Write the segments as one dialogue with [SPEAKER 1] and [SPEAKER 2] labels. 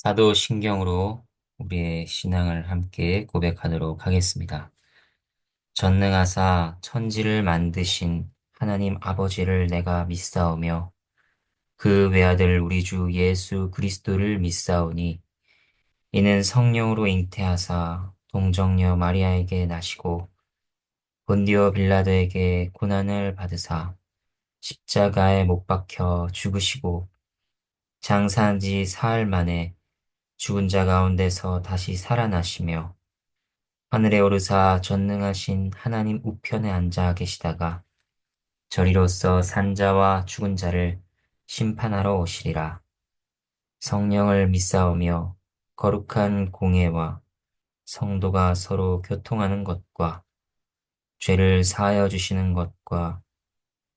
[SPEAKER 1] 사도신경으로 우리의 신앙을 함께 고백하도록 하겠습니다. 전능하사 천지를 만드신 하나님 아버지를 내가 믿사오며 그 외아들 우리 주 예수 그리스도를 믿사오니 이는 성령으로 잉태하사 동정녀 마리아에게 나시고 본디오 빌라도에게 고난을 받으사 십자가에 못 박혀 죽으시고 장사한 지 사흘 만에 죽은 자 가운데서 다시 살아나시며 하늘에 오르사 전능하신 하나님 우편에 앉아 계시다가 저리로서 산자와 죽은 자를 심판하러 오시리라. 성령을 믿사오며 거룩한 공예와 성도가 서로 교통하는 것과 죄를 사하여 주시는 것과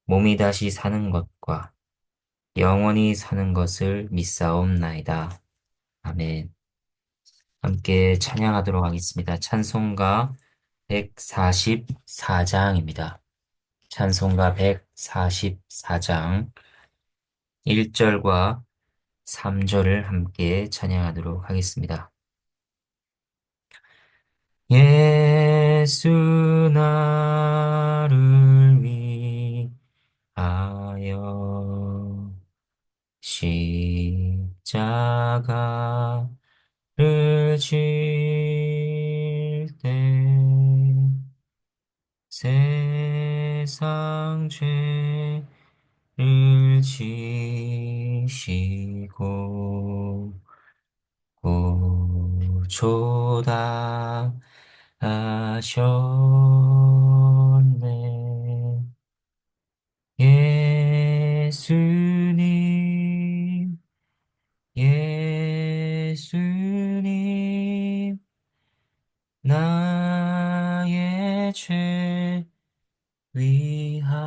[SPEAKER 1] 몸이 다시 사는 것과 영원히 사는 것을 믿사옵나이다. 아멘. 함께 찬양하도록 하겠습니다. 찬송가 144장입니다. 찬송가 144장 1절과 3절을 함께 찬양하도록 하겠습니다. 예수 나를 위하여 십자가를 질 때 세상 죄를 지시고 구조다 하셨네. 예수님, 예수님, 나의 죄 위하여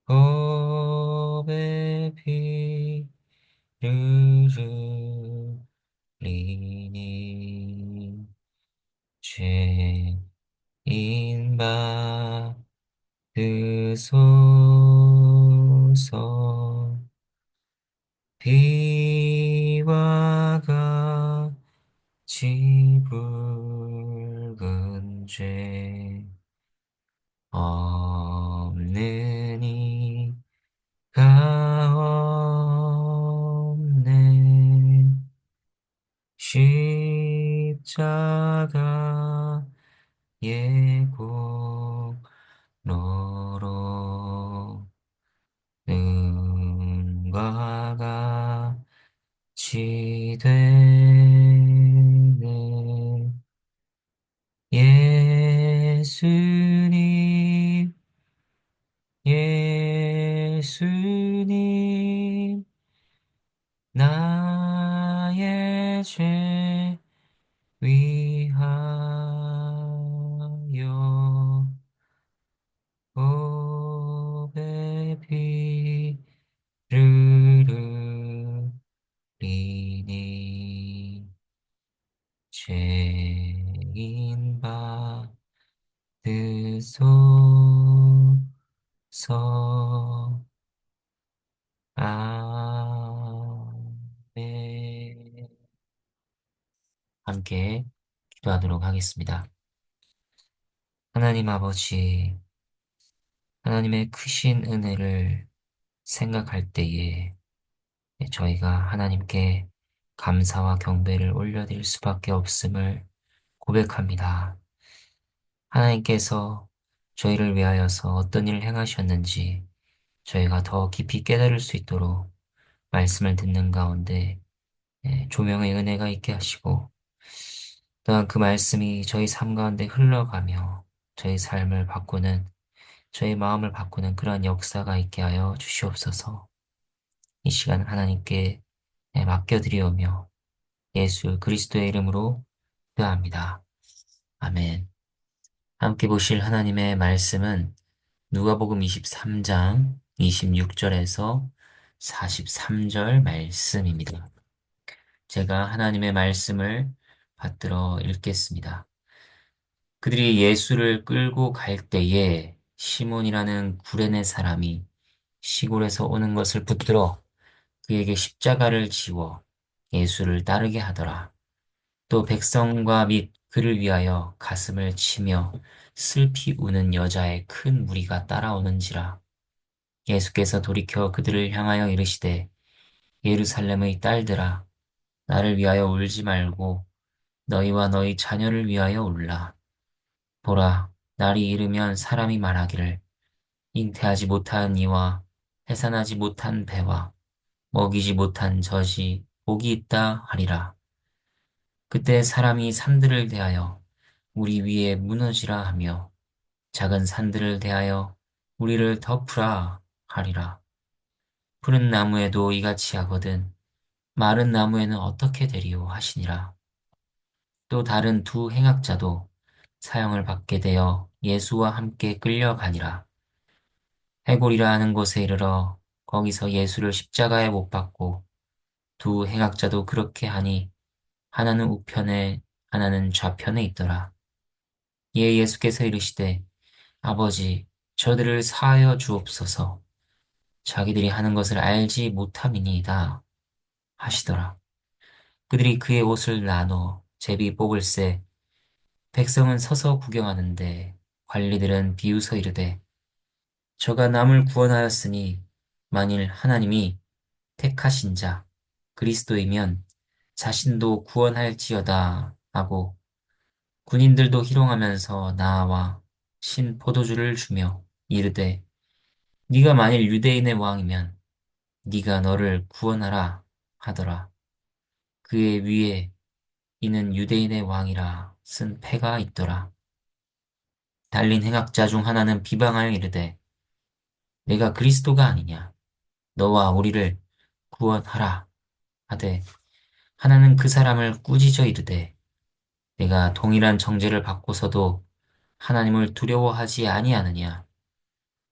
[SPEAKER 1] 법의 피를 흘리니 죄인 받으소서. 비와 같이 붉은 죄 없는 이가 없네. 십자가의 공로로 능과 같이 되네. 예수님, 예수님, 나의 죄 위하여 보배 피를 흘리니 죄인 받으소서. 아멘. 함께 기도하도록 하겠습니다. 하나님 아버지, 하나님의 크신 은혜를 생각할 때에 저희가 하나님께 감사와 경배를 올려드릴 수밖에 없음을 고백합니다. 하나님께서 저희를 위하여서 어떤 일을 행하셨는지 저희가 더 깊이 깨달을 수 있도록 말씀을 듣는 가운데 조명의 은혜가 있게 하시고 또한 그 말씀이 저희 삶 가운데 흘러가며 저희 삶을 바꾸는 저희 마음을 바꾸는 그러한 역사가 있게 하여 주시옵소서. 이 시간 하나님께 맡겨드리오며 예수 그리스도의 이름으로 기도합니다. 아멘. 함께 보실 하나님의 말씀은 누가복음 23장 26절에서 43절 말씀입니다. 제가 하나님의 말씀을 받들어 읽겠습니다. 그들이 예수를 끌고 갈 때에 시몬이라는 구레네 사람이 시골에서 오는 것을 붙들어 그에게 십자가를 지워 예수를 따르게 하더라. 또 백성과 및 그를 위하여 가슴을 치며 슬피 우는 여자의 큰 무리가 따라오는지라. 예수께서 돌이켜 그들을 향하여 이르시되 예루살렘의 딸들아 나를 위하여 울지 말고 너희와 너희 자녀를 위하여 울라. 보라, 날이 이르면 사람이 말하기를 잉태하지 못한 이와 해산하지 못한 배와 먹이지 못한 젖이 복이 있다 하리라. 그때 사람이 산들을 대하여 우리 위에 무너지라 하며 작은 산들을 대하여 우리를 덮으라 하리라. 푸른 나무에도 이같이 하거든 마른 나무에는 어떻게 되리요 하시니라. 또 다른 두 행악자도 사형을 받게 되어 예수와 함께 끌려가니라. 해골이라 하는 곳에 이르러 거기서 예수를 십자가에 못 박고 두 행악자도 그렇게 하니 하나는 우편에 하나는 좌편에 있더라. 이에 예수께서 이르시되 아버지 저들을 사하여 주옵소서 자기들이 하는 것을 알지 못함이니이다 하시더라. 그들이 그의 옷을 나눠 제비 뽑을새 백성은 서서 구경하는데 관리들은 비웃어 이르되 저가 남을 구원하였으니 만일 하나님이 택하신 자 그리스도이면 자신도 구원할지어다 하고 군인들도 희롱하면서 나와 신 포도주를 주며 이르되 네가 만일 유대인의 왕이면 네가 너를 구원하라 하더라. 그의 위에 이는 유대인의 왕이라 쓴 패가 있더라. 달린 행악자 중 하나는 비방하여 이르되 내가 그리스도가 아니냐 너와 우리를 구원하라 하되 하나는 그 사람을 꾸짖어 이르되 내가 동일한 정죄를 받고서도 하나님을 두려워하지 아니하느냐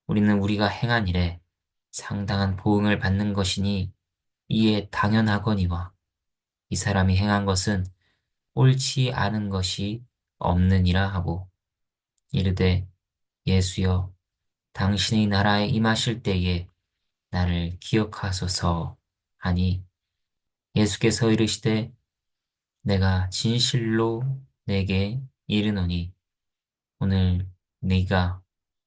[SPEAKER 1] 우리는 우리가 행한 일에 상당한 보응을 받는 것이니 이에 당연하거니와 이 사람이 행한 것은 옳지 않은 것이 없느니라 하고 이르되 예수여 당신의 나라에 임하실 때에 나를 기억하소서 하니 예수께서 이르시되 내가 진실로 내게 이르노니 오늘 네가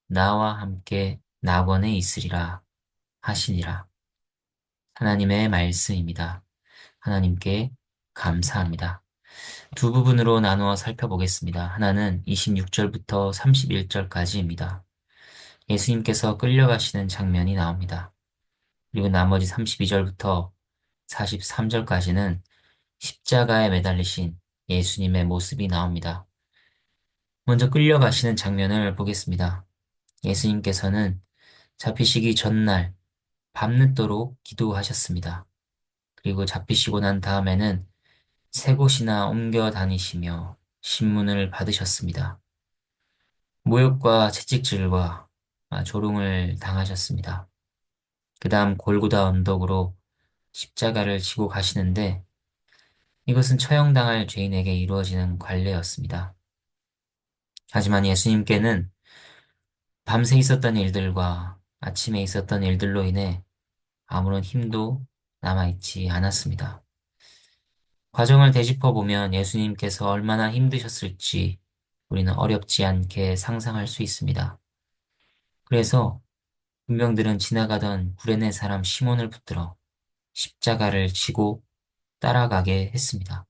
[SPEAKER 1] 나와 함께 낙원에 있으리라 하시니라. 하나님의 말씀입니다. 하나님께 감사합니다. 두 부분으로 나누어 살펴보겠습니다. 하나는 26절부터 31절까지입니다. 예수님께서 끌려가시는 장면이 나옵니다. 그리고 나머지 32절부터 43절까지는 십자가에 매달리신 예수님의 모습이 나옵니다. 먼저 끌려가시는 장면을 보겠습니다. 예수님께서는 잡히시기 전날 밤늦도록 기도하셨습니다. 그리고 잡히시고 난 다음에는 세 곳이나 옮겨 다니시며 신문을 받으셨습니다. 모욕과 채찍질과 조롱을 당하셨습니다. 그 다음 골고다 언덕으로 십자가를 지고 가시는데 이것은 처형당할 죄인에게 이루어지는 관례였습니다. 하지만 예수님께는 밤새 있었던 일들과 아침에 있었던 일들로 인해 아무런 힘도 남아있지 않았습니다. 과정을 되짚어 보면 예수님께서 얼마나 힘드셨을지 우리는 어렵지 않게 상상할 수 있습니다. 그래서 군병들은 지나가던 구레네 사람 시몬을 붙들어 십자가를 지고 따라가게 했습니다.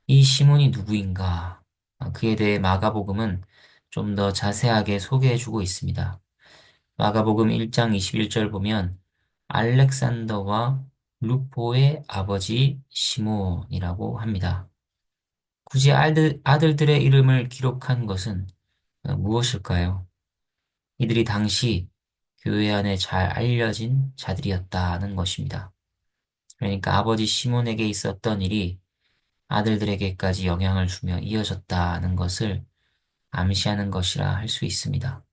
[SPEAKER 1] 이 시몬이 누구인가? 그에 대해 마가복음은 좀 더 자세하게 소개해주고 있습니다. 마가복음 1장 21절 보면 알렉산더와 루포의 아버지 시몬이라고 합니다. 굳이 아들들의 이름을 기록한 것은 무엇일까요? 이들이 당시 교회 안에 잘 알려진 자들이었다는 것입니다. 그러니까 아버지 시몬에게 있었던 일이 아들들에게까지 영향을 주며 이어졌다는 것을 암시하는 것이라 할 수 있습니다.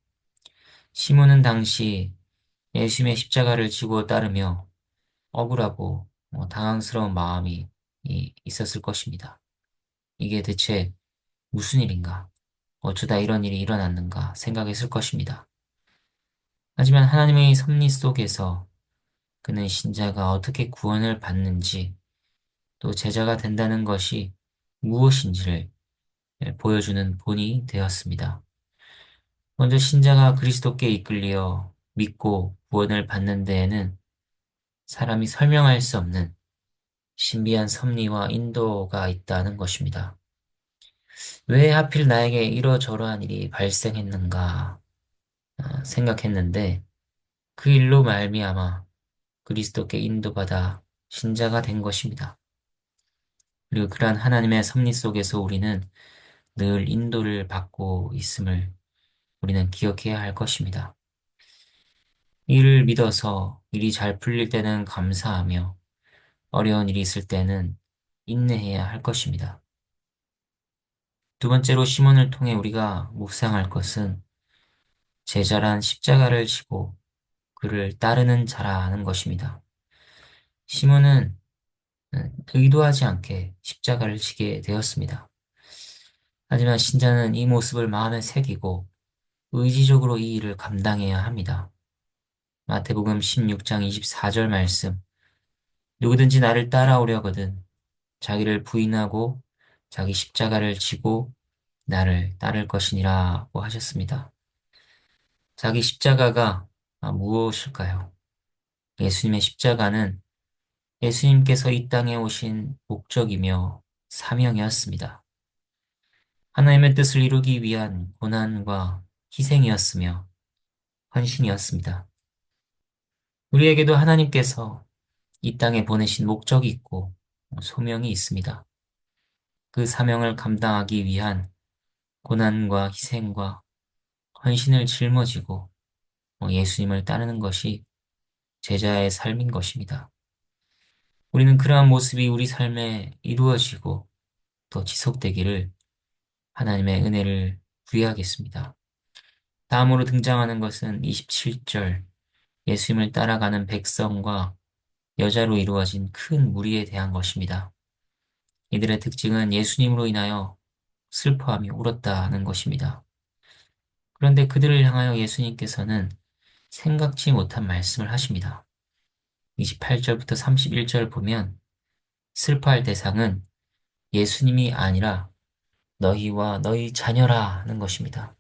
[SPEAKER 1] 시몬은 당시 예수님의 십자가를 지고 따르며 억울하고 당황스러운 마음이 있었을 것입니다. 이게 대체 무슨 일인가? 어쩌다 이런 일이 일어났는가 생각했을 것입니다. 하지만 하나님의 섭리 속에서 그는 신자가 어떻게 구원을 받는지 또 제자가 된다는 것이 무엇인지를 보여주는 본이 되었습니다. 먼저 신자가 그리스도께 이끌려 믿고 구원을 받는 데에는 사람이 설명할 수 없는 신비한 섭리와 인도가 있다는 것입니다. 왜 하필 나에게 이러저러한 일이 발생했는가 생각했는데 그 일로 말미암아 그리스도께 인도받아 신자가 된 것입니다. 그리고 그러한 하나님의 섭리 속에서 우리는 늘 인도를 받고 있음을 우리는 기억해야 할 것입니다. 이를 믿어서 일이 잘 풀릴 때는 감사하며 어려운 일이 있을 때는 인내해야 할 것입니다. 두 번째로 시몬을 통해 우리가 묵상할 것은 제자란 십자가를 지고 그를 따르는 자라는 것입니다. 시몬은 의도하지 않게 십자가를 지게 되었습니다. 하지만 신자는 이 모습을 마음에 새기고 의지적으로 이 일을 감당해야 합니다. 마태복음 16장 24절 말씀. 누구든지 나를 따라오려거든 자기를 부인하고 자기 십자가를 지고 나를 따를 것이니라고 하셨습니다. 자기 십자가가 무엇일까요? 예수님의 십자가는 예수님께서 이 땅에 오신 목적이며 사명이었습니다. 하나님의 뜻을 이루기 위한 고난과 희생이었으며 헌신이었습니다. 우리에게도 하나님께서 이 땅에 보내신 목적이 있고 소명이 있습니다. 그 사명을 감당하기 위한 고난과 희생과 헌신을 짊어지고 예수님을 따르는 것이 제자의 삶인 것입니다. 우리는 그러한 모습이 우리 삶에 이루어지고 또 지속되기를 하나님의 은혜를 구해야겠습니다. 다음으로 등장하는 것은 27절 예수님을 따라가는 백성과 여자로 이루어진 큰 무리에 대한 것입니다. 이들의 특징은 예수님으로 인하여 슬퍼하며 울었다는 것입니다. 그런데 그들을 향하여 예수님께서는 생각지 못한 말씀을 하십니다. 28절부터 31절 보면 슬퍼할 대상은 예수님이 아니라 너희와 너희 자녀라는 것입니다.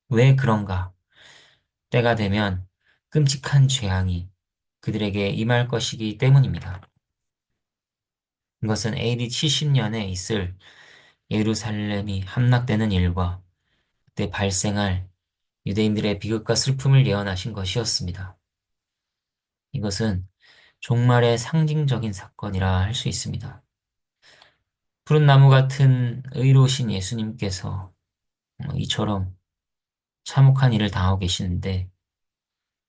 [SPEAKER 1] 왜 그런가? 때가 되면 끔찍한 재앙이 그들에게 임할 것이기 때문입니다. 이것은 AD 70년에 있을 예루살렘이 함락되는 일과 그때 발생할 유대인들의 비극과 슬픔을 예언하신 것이었습니다. 이것은 종말의 상징적인 사건이라 할 수 있습니다. 푸른 나무 같은 의로우신 예수님께서 이처럼 참혹한 일을 당하고 계시는데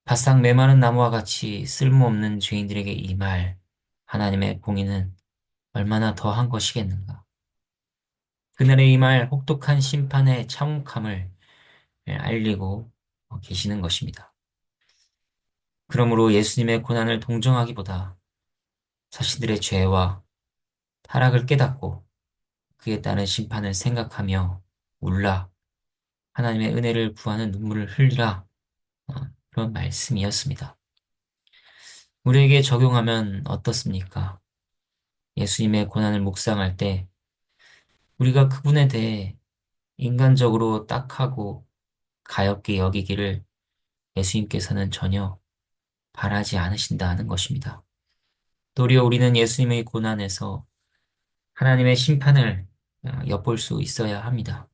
[SPEAKER 1] 바싹 메마른 나무와 같이 쓸모없는 죄인들에게 임할 하나님의 공의는 얼마나 더한 것이겠는가. 그날에 임할 혹독한 심판의 참혹함을 알리고 계시는 것입니다. 그러므로 예수님의 고난을 동정하기보다 자신들의 죄와 타락을 깨닫고 그에 따른 심판을 생각하며 울라 하나님의 은혜를 구하는 눈물을 흘리라 그런 말씀이었습니다. 우리에게 적용하면 어떻습니까? 예수님의 고난을 묵상할 때 우리가 그분에 대해 인간적으로 딱하고 가엾게 여기기를 예수님께서는 전혀 바라지 않으신다는 것입니다. 도리어 우리는 예수님의 고난에서 하나님의 심판을 엿볼 수 있어야 합니다.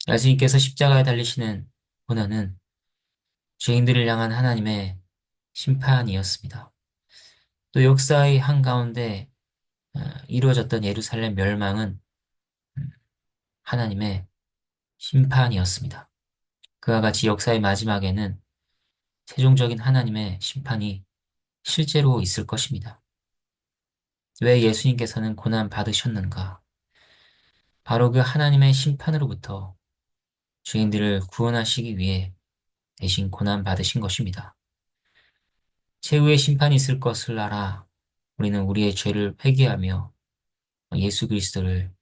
[SPEAKER 1] 예수님께서 십자가에 달리시는 고난은 죄인들을 향한 하나님의 심판이었습니다. 또 역사의 한가운데 이루어졌던 예루살렘 멸망은 음, 하나님의 심판이었습니다. 그와 같이 역사의 마지막에는 최종적인 하나님의 심판이 실제로 있을 것입니다. 왜 예수님께서는 고난 받으셨는가? 바로 그 하나님의 심판으로부터 죄인들을 구원하시기 위해 대신 고난 받으신 것입니다. 최후의 심판이 있을 것을 알아 우리는 우리의 죄를 회개하며 예수 그리스도를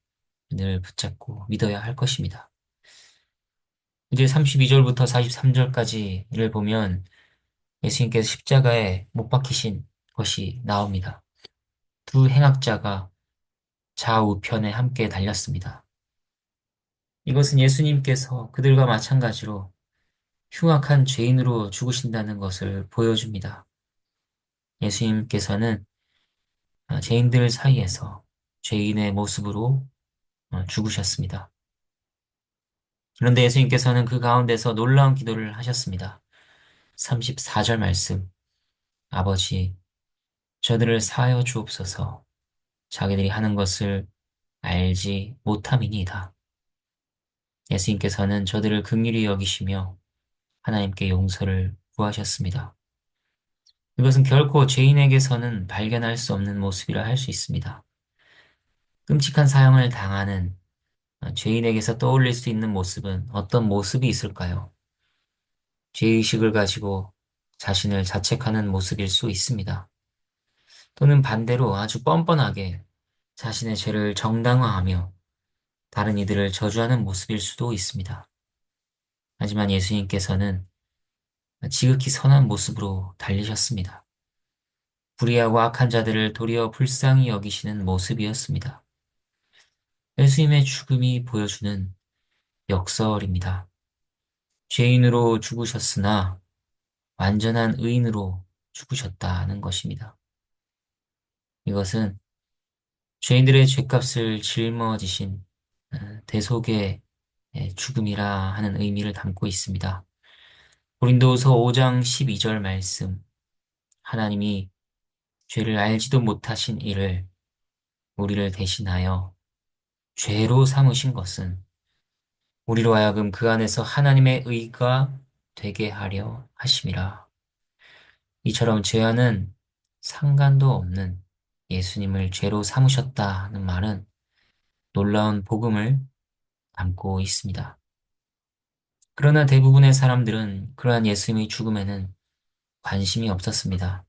[SPEAKER 1] 늘 붙잡고 믿어야 할 것입니다. 이제 32절부터 43절까지를 보면 예수님께서 십자가에 못 박히신 것이 나옵니다. 두 행악자가 좌우편에 함께 달렸습니다. 이것은 예수님께서 그들과 마찬가지로 흉악한 죄인으로 죽으신다는 것을 보여줍니다. 예수님께서는 죄인들 사이에서 죄인의 모습으로 죽으셨습니다. 그런데 예수님께서는 그 가운데서 놀라운 기도를 하셨습니다. 34절 말씀, 아버지, 저들을 사하여 주옵소서. 자기들이 하는 것을 알지 못함이니이다. 예수님께서는 저들을 긍휼히 여기시며 하나님께 용서를 구하셨습니다. 이것은 결코 죄인에게서는 발견할 수 없는 모습이라 할 수 있습니다. 끔찍한 사형을 당하는 죄인에게서 떠올릴 수 있는 모습은 어떤 모습이 있을까요? 죄의식을 가지고 자신을 자책하는 모습일 수 있습니다. 또는 반대로 아주 뻔뻔하게 자신의 죄를 정당화하며 다른 이들을 저주하는 모습일 수도 있습니다. 하지만 예수님께서는 지극히 선한 모습으로 달리셨습니다. 불의하고 악한 자들을 도리어 불쌍히 여기시는 모습이었습니다. 예수님의 죽음이 보여주는 역설입니다. 죄인으로 죽으셨으나 완전한 의인으로 죽으셨다는 것입니다. 이것은 죄인들의 죄값을 짊어지신 대속의 죽음이라 하는 의미를 담고 있습니다. 고린도후서 5장 12절 말씀, 하나님이 죄를 알지도 못하신 이를 우리를 대신하여 죄로 삼으신 것은 우리로 하여금 그 안에서 하나님의 의가 되게 하려 하심이라. 이처럼 죄와는 상관도 없는 예수님을 죄로 삼으셨다는 말은 놀라운 복음을 담고 있습니다. 그러나 대부분의 사람들은 그러한 예수님의 죽음에는 관심이 없었습니다.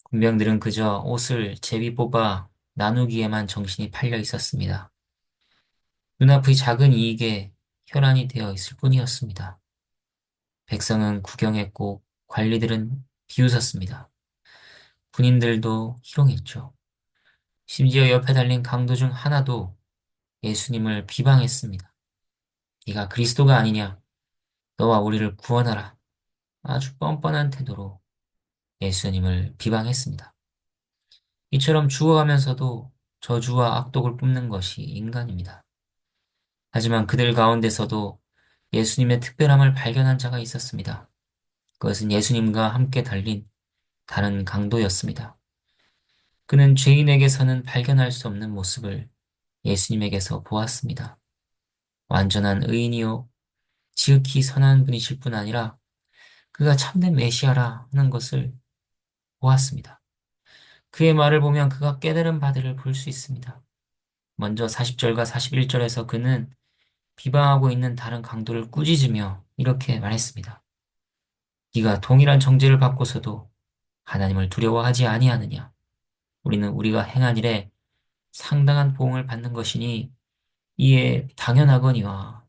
[SPEAKER 1] 군병들은 그저 옷을 제비 뽑아 나누기에만 정신이 팔려 있었습니다. 눈앞의 작은 이익에 혈안이 되어 있을 뿐이었습니다. 백성은 구경했고 관리들은 비웃었습니다. 군인들도 희롱했죠. 심지어 옆에 달린 강도 중 하나도 예수님을 비방했습니다. 네가 그리스도가 아니냐? 너와 우리를 구원하라. 아주 뻔뻔한 태도로 예수님을 비방했습니다. 이처럼 죽어가면서도 저주와 악독을 뿜는 것이 인간입니다. 하지만 그들 가운데서도 예수님의 특별함을 발견한 자가 있었습니다. 그것은 예수님과 함께 달린 다른 강도였습니다. 그는 죄인에게서는 발견할 수 없는 모습을 예수님에게서 보았습니다. 완전한 의인이요, 지극히 선한 분이실 뿐 아니라 그가 참된 메시아라 하는 것을 보았습니다. 그의 말을 보면 그가 깨달은 바들을 볼 수 있습니다. 먼저 40절과 41절에서 그는 비방하고 있는 다른 강도를 꾸짖으며 이렇게 말했습니다. 네가 동일한 정죄를 받고서도 하나님을 두려워하지 아니하느냐? 우리는 우리가 행한 일에 상당한 보응을 받는 것이니 이에 당연하거니와.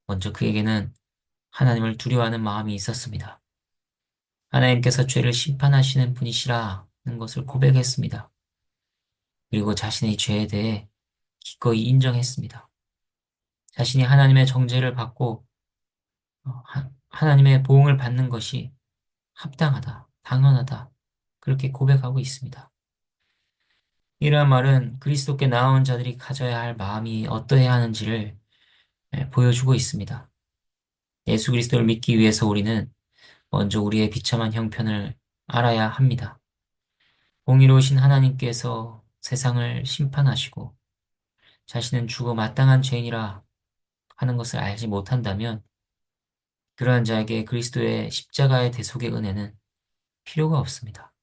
[SPEAKER 1] 먼저 그에게는 하나님을 두려워하는 마음이 있었습니다. 하나님께서 죄를 심판하시는 분이시라는 것을 고백했습니다. 그리고 자신의 죄에 대해 기꺼이 인정했습니다. 자신이 하나님의 정죄를 받고 하나님의 보응을 받는 것이 합당하다, 당연하다, 그렇게 고백하고 있습니다. 이러한 말은 그리스도께 나아온 자들이 가져야 할 마음이 어떠해야 하는지를 보여주고 있습니다. 예수 그리스도를 믿기 위해서 우리는 먼저 우리의 비참한 형편을 알아야 합니다. 공의로우신 하나님께서 세상을 심판하시고 자신은 죽어 마땅한 죄인이라 하는 것을 알지 못한다면 그러한 자에게 그리스도의 십자가의 대속의 은혜는 필요가 없습니다.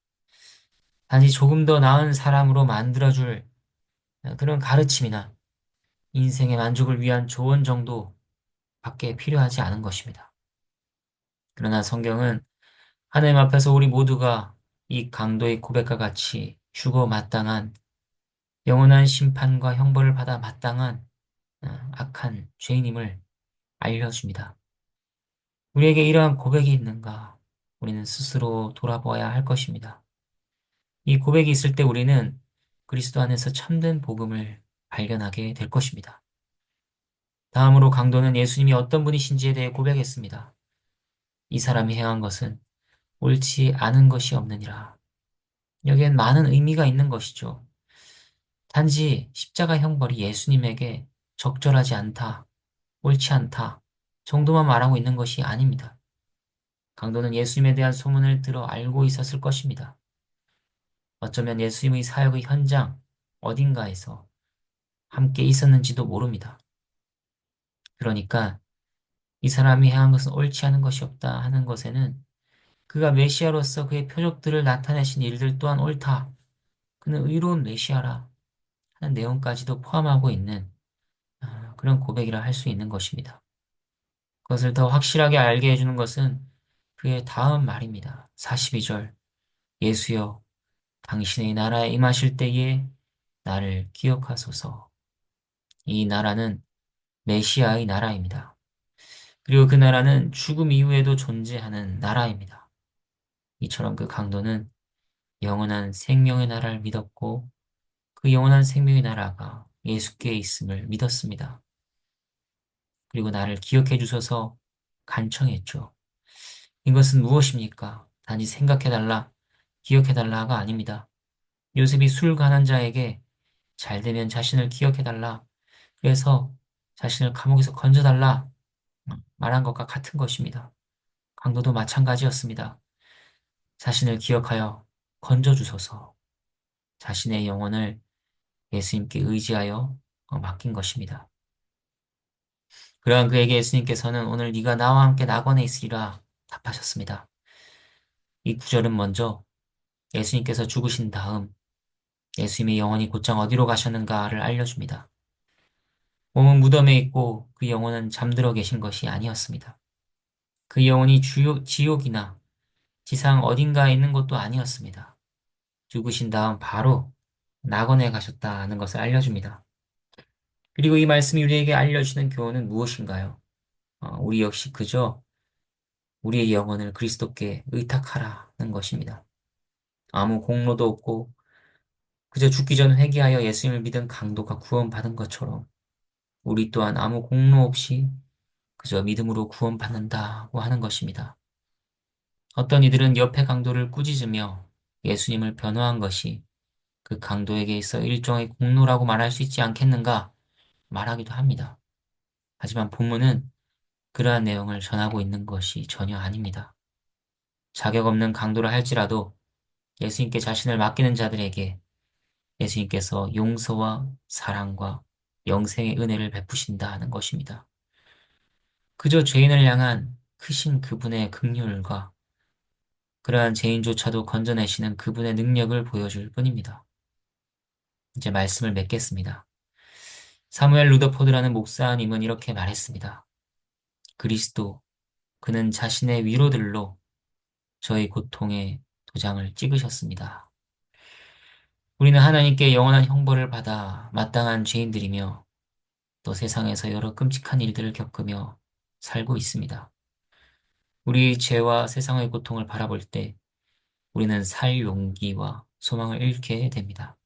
[SPEAKER 1] 단지 조금 더 나은 사람으로 만들어줄 그런 가르침이나 인생의 만족을 위한 조언 정도밖에 필요하지 않은 것입니다. 그러나 성경은 하나님 앞에서 우리 모두가 이 강도의 고백과 같이 죽어 마땅한 영원한 심판과 형벌을 받아 마땅한 악한 죄인임을 알려줍니다. 우리에게 이러한 고백이 있는가? 우리는 스스로 돌아보아야 할 것입니다. 이 고백이 있을 때 우리는 그리스도 안에서 참된 복음을 발견하게 될 것입니다. 다음으로 강도는 예수님이 어떤 분이신지에 대해 고백했습니다. 이 사람이 행한 것은 옳지 않은 것이 없느니라. 여기엔 많은 의미가 있는 것이죠. 단지 십자가 형벌이 예수님에게 적절하지 않다, 옳지 않다 정도만 말하고 있는 것이 아닙니다. 강도는 예수님에 대한 소문을 들어 알고 있었을 것입니다. 어쩌면 예수님의 사역의 현장 어딘가에서 함께 있었는지도 모릅니다. 그러니까 이 사람이 행한 것은 옳지 않은 것이 없다 하는 것에는 그가 메시아로서 그의 표적들을 나타내신 일들 또한 옳다. 그는 의로운 메시아라 하는 내용까지도 포함하고 있는 그런 고백이라 할 수 있는 것입니다. 그것을 더 확실하게 알게 해주는 것은 그의 다음 말입니다. 42절 예수여 당신의 나라에 임하실 때에 나를 기억하소서. 이 나라는 메시아의 나라입니다. 그리고 그 나라는 죽음 이후에도 존재하는 나라입니다. 이처럼 그 강도는 영원한 생명의 나라를 믿었고 그 영원한 생명의 나라가 예수께 있음을 믿었습니다. 그리고 나를 기억해 주셔서 간청했죠. 이것은 무엇입니까? 단지 생각해달라, 기억해달라가 아닙니다. 요셉이 술 가난 자에게 잘 되면 자신을 기억해달라, 그래서 자신을 감옥에서 건져달라 말한 것과 같은 것입니다. 강도도 마찬가지였습니다. 자신을 기억하여 건져주소서 자신의 영혼을 예수님께 의지하여 맡긴 것입니다. 그러한 그에게 예수님께서는 오늘 네가 나와 함께 낙원에 있으리라 답하셨습니다. 이 구절은 먼저 예수님께서 죽으신 다음 예수님의 영혼이 곧장 어디로 가셨는가를 알려줍니다. 몸은 무덤에 있고 그 영혼은 잠들어 계신 것이 아니었습니다. 그 영혼이 지옥이나 지상 어딘가에 있는 것도 아니었습니다. 죽으신 다음 바로 낙원에 가셨다는 것을 알려줍니다. 그리고 이 말씀이 우리에게 알려주는 교훈은 무엇인가요? 우리 역시 그저 우리의 영혼을 그리스도께 의탁하라는 것입니다. 아무 공로도 없고 그저 죽기 전 회개하여 예수님을 믿은 강도가 구원받은 것처럼 우리 또한 아무 공로 없이 그저 믿음으로 구원받는다고 하는 것입니다. 어떤 이들은 옆에 강도를 꾸짖으며 예수님을 변호한 것이 그 강도에게 있어 일종의 공로라고 말할 수 있지 않겠는가 말하기도 합니다. 하지만 본문은 그러한 내용을 전하고 있는 것이 전혀 아닙니다. 자격 없는 강도라 할지라도 예수님께 자신을 맡기는 자들에게 예수님께서 용서와 사랑과 영생의 은혜를 베푸신다는 것입니다. 그저 죄인을 향한 크신 그분의 긍휼과 그러한 죄인조차도 건져내시는 그분의 능력을 보여줄 뿐입니다. 이제 말씀을 맺겠습니다. 사무엘 루더포드라는 목사님은 이렇게 말했습니다. 그리스도, 그는 자신의 위로들로 저희 고통의 도장을 찍으셨습니다. 우리는 하나님께 영원한 형벌을 받아 마땅한 죄인들이며 또 세상에서 여러 끔찍한 일들을 겪으며 살고 있습니다. 우리 죄와 세상의 고통을 바라볼 때 우리는 살 용기와 소망을 잃게 됩니다.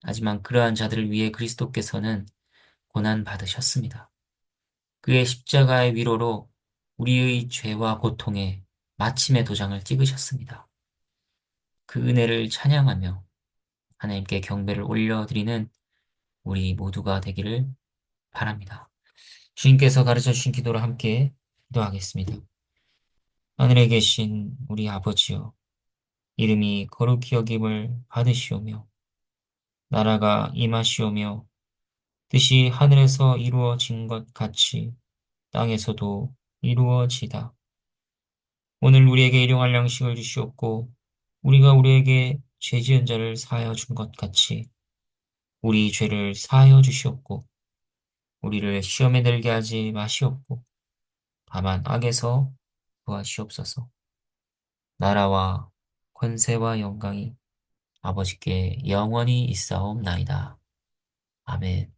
[SPEAKER 1] 하지만 그러한 자들을 위해 그리스도께서는 고난 받으셨습니다. 그의 십자가의 위로로 우리의 죄와 고통에 마침의 도장을 찍으셨습니다. 그 은혜를 찬양하며 하나님께 경배를 올려드리는 우리 모두가 되기를 바랍니다. 주님께서 가르쳐 주신 기도를 함께 기도하겠습니다. 하늘에 계신 우리 아버지여, 이름이 거룩히 여김을 받으시오며, 나라가 임하시오며, 뜻이 하늘에서 이루어진 것 같이 땅에서도 이루어지다. 오늘 우리에게 일용할 양식을 주시옵고, 우리가 우리에게 죄 지은 자를 사하여 준 것 같이 우리 죄를 사하여 주시옵고, 우리를 시험에 들게 하지 마시옵고, 다만 악에서 구하시옵소서. 나라와 권세와 영광이 아버지께 영원히 있사옵나이다. 아멘.